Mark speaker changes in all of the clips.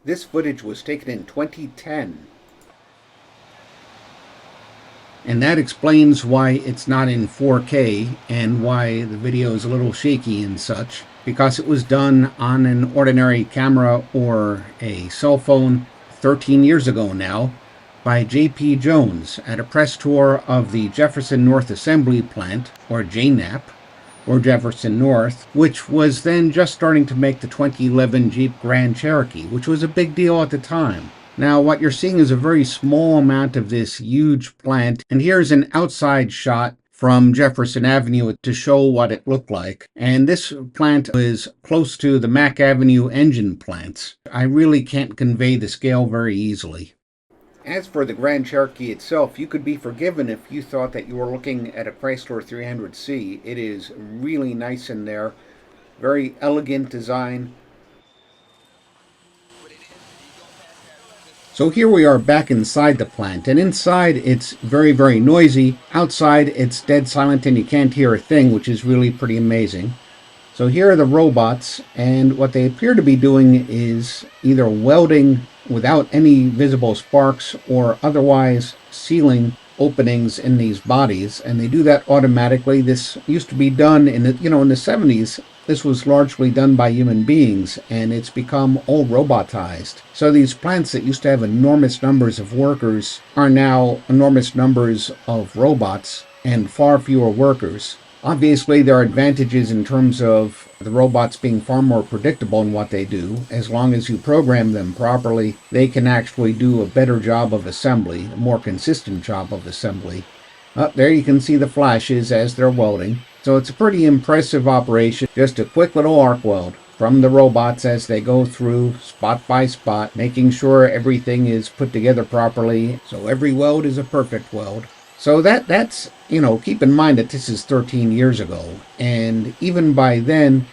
Speaker 1: This footage was taken in 2010. And that explains why it's not in 4K and why the video is a little shaky and such, because it was done on an ordinary camera or a cell phone 13 years ago now by J.P. Joans at a press tour of the Jefferson North Assembly Plant, or JNAP, or Jefferson North, which was then just starting to make the 2011 Jeep Grand Cherokee, which was a big deal at the time. Now, what you're seeing is a very small amount of this huge plant, and here's an outside shot from Jefferson Avenue to show what it looked like. And this plant is close to the Mack Avenue engine plants. I really can't convey the scale very easily. As for the Grand Cherokee itself, you could be forgiven if you thought that you were looking at a Chrysler 300C. It is really nice in there. Very elegant design. So here we are back inside the plant, and inside it's very, very noisy. Outside it's dead silent and you can't hear a thing, which is really pretty amazing. So here are the robots, and what they appear to be doing is either welding without any visible sparks or otherwise sealing openings in these bodies, and they do that automatically. This used to be done in the 70s. This was largely done by human beings, and it's become all robotized. So these plants that used to have enormous numbers of workers are now enormous numbers of robots and far fewer workers. Obviously, there are advantages in terms of the robots being far more predictable in what they do. As long as you program them properly, they can actually do a better job of assembly, a more consistent job of assembly. Up there you can see the flashes as they're welding. So it's a pretty impressive operation. Just a quick little arc weld from the robots as they go through spot by spot, making sure everything is put together properly. So every weld is a perfect weld. So that's, keep in mind that this is 13 years ago. And even by then,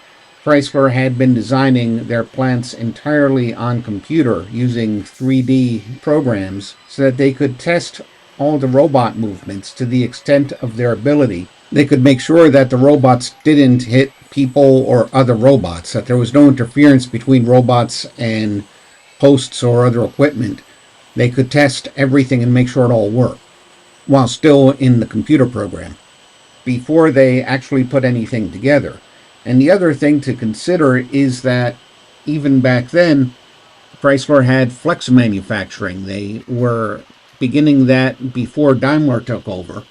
Speaker 1: Chrysler had been designing their plants entirely on computer using 3D programs so that they could test all the robot movements to the extent of their ability. They could make sure that the robots didn't hit people or other robots, that there was no interference between robots and posts or other equipment. They could test everything and make sure it all worked while still in the computer program before they actually put anything together. And the other thing to consider is that even back then, Chrysler had flex manufacturing. They were beginning that before Daimler took over.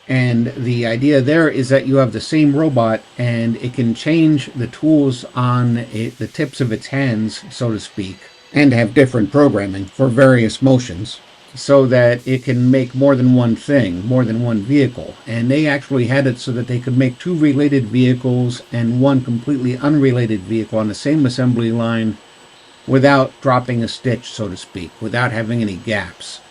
Speaker 1: And the idea there is that you have the same robot and it can change the tools on the tips of its hands, so to speak, and have different programming for various motions so that it can make more than one thing, more than one vehicle. And they actually had it so that they could make two related vehicles and one completely unrelated vehicle on the same assembly line without dropping a stitch, so to speak, without having any gaps.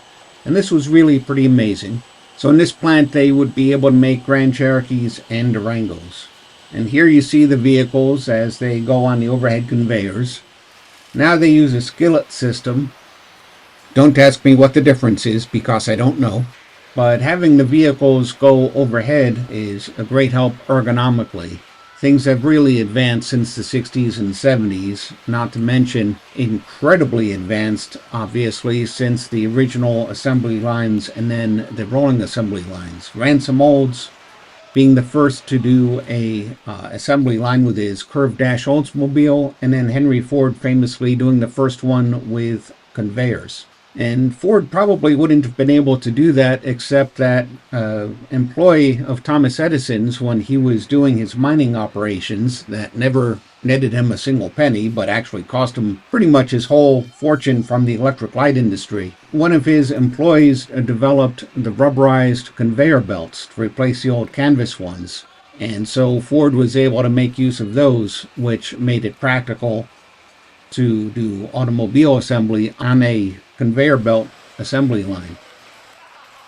Speaker 1: And this was really pretty amazing. So in this plant, they would be able to make Grand Cherokees and Durangos. And here you see the vehicles as they go on the overhead conveyors. Now they use a skillet system. Don't ask me what the difference is because I don't know. But having the vehicles go overhead is a great help ergonomically. Things have really advanced since the 60s and 70s, not to mention incredibly advanced, obviously, since the original assembly lines and then the rolling assembly lines. Ransom Olds being the first to do a assembly line with his curved dash Oldsmobile, and then Henry Ford famously doing the first one with conveyors. And Ford probably wouldn't have been able to do that except that employee of Thomas Edison's when he was doing his mining operations that never netted him a single penny, but actually cost him pretty much his whole fortune from the electric light industry. One of his employees developed the rubberized conveyor belts to replace the old canvas ones. And so Ford was able to make use of those, which made it practical to do automobile assembly on a conveyor belt assembly line.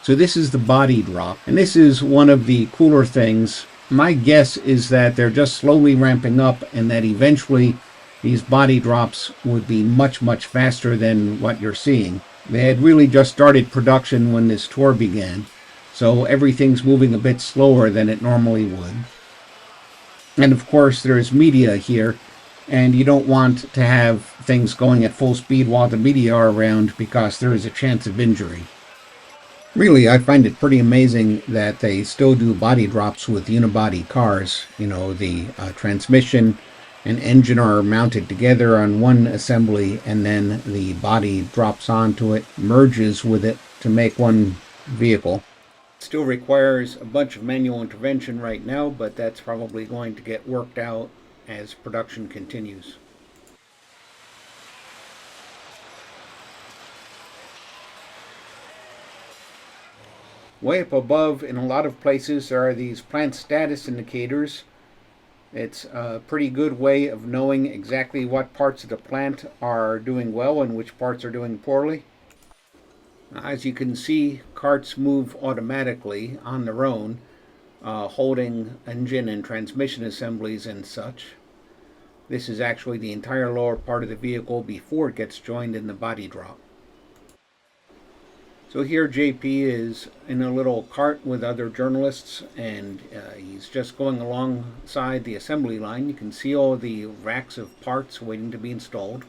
Speaker 1: So this is the body drop, and this is one of the cooler things. My guess is that they're just slowly ramping up and that eventually these body drops would be much, much faster than what you're seeing. They had really just started production when this tour began, so everything's moving a bit slower than it normally would. And of course there's media here, and you don't want to have things going at full speed while the media are around because there is a chance of injury. Really, I find it pretty amazing that they still do body drops with unibody cars. You know, the transmission and engine are mounted together on one assembly, and then the body drops onto it, merges with it to make one vehicle. Still requires a bunch of manual intervention right now, but that's probably going to get worked out as production continues. Way up above, in a lot of places, there are these plant status indicators. It's a pretty good way of knowing exactly what parts of the plant are doing well and which parts are doing poorly. As you can see, carts move automatically on their own, holding engine and transmission assemblies and such. This is actually the entire lower part of the vehicle before it gets joined in the body drop. So here JP is in a little cart with other journalists, and he's just going alongside the assembly line. You can see all the racks of parts waiting to be installed.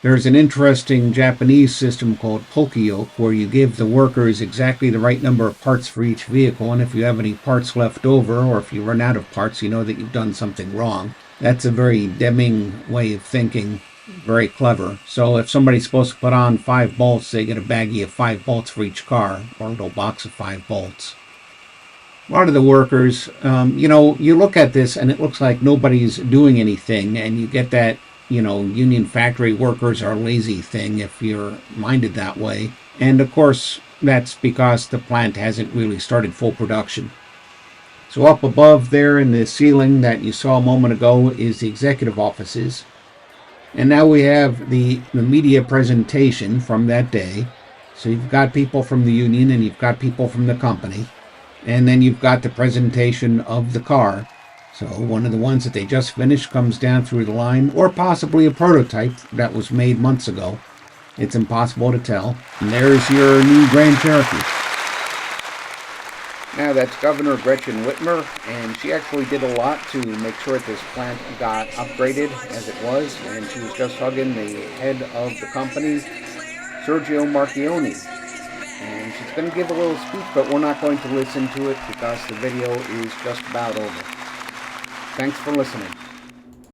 Speaker 1: There's an interesting Japanese system called Pokeyoke, where you give the workers exactly the right number of parts for each vehicle, and if you have any parts left over, or if you run out of parts, you know that you've done something wrong. That's a very Deming way of thinking. Very clever. So if somebody's supposed to put on 5 bolts, they get a baggie of 5 bolts for each car, or a little box of 5 bolts. A lot of the workers, you look at this and it looks like nobody's doing anything, and you get that, union factory workers are lazy thing if you're minded that way. And of course, that's because the plant hasn't really started full production. So up above there in the ceiling that you saw a moment ago is the executive offices. And now we have the media presentation from that day. So you've got people from the union and you've got people from the company. And then you've got the presentation of the car. So one of the ones that they just finished comes down through the line, or possibly a prototype that was made months ago. It's impossible to tell. And there's your new Grand Cherokee. Now that's Governor Gretchen Whitmer, and she actually did a lot to make sure that this plant got upgraded as it was, and she was just hugging the head of the company, Sergio Marchione. And she's going to give a little speech, but we're not going to listen to it because the video is just about over. Thanks for listening.